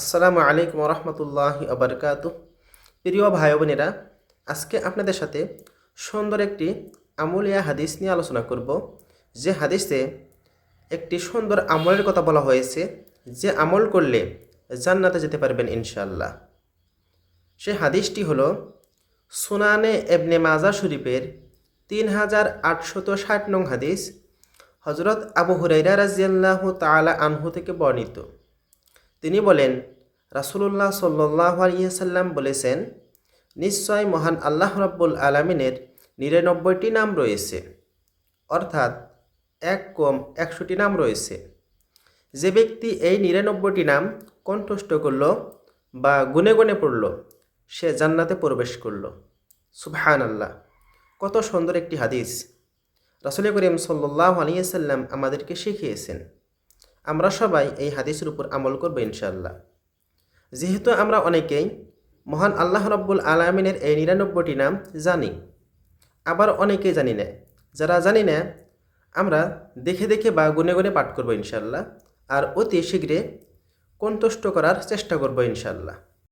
আসসালামু আলাইকুম রহমতুল্লাহি আবরকাতুহ। প্রিয় ভাই বোনেরা, আজকে আপনাদের সাথে সুন্দর একটি আমলিয়া হাদিস নিয়ে আলোচনা করব। যে হাদিসে একটি সুন্দর আমলের কথা বলা হয়েছে, যে আমল করলে জান্নাতে যেতে পারবেন ইনশাআল্লাহ। সে হাদিসটি হলো সুনানে এবনে মাজা শরীফের 3860 নং হাদিস। হজরত আবু হুরাইরা রাজিয়াল্লাহু তাআলা আনহু থেকে বর্ণিত। তিনি বলেন, রাসূলুল্লাহ সাল্লাল্লাহু আলাইহি সাল্লাম বলেছেন, নিশ্চয় মহান আল্লাহ রাব্বুল আলামিনের 99টি নাম রয়েছে, অর্থাৎ এক কম 100টি নাম রয়েছে। যে ব্যক্তি এই 99টি নাম কণ্ঠস্থ করল বা গুনে গুনে পড়ল, সে জান্নাতে প্রবেশ করল। সুবহানাল্লাহ! কত সুন্দর একটি হাদিস। রাসূল করিম সাল্লাল্লাহু আলাইহি সাল্লাম আমাদেরকে শিখিয়েছেন। আমরা সবাই এই হাদিসের উপর আমল করব ইনশাআল্লাহ। যেহেতু আমরা অনেকেই মহান আল্লাহ রাব্বুল আলামিনের এই 99টি নাম জানি, আবার অনেকেই জানি না। যারা জানি না, আমরা দেখে দেখে বা গুনে গুনে পাঠ করব ইনশাআল্লাহ, আর অতি শীঘ্রে কণ্ঠস্থ করার চেষ্টা করব ইনশাআল্লাহ।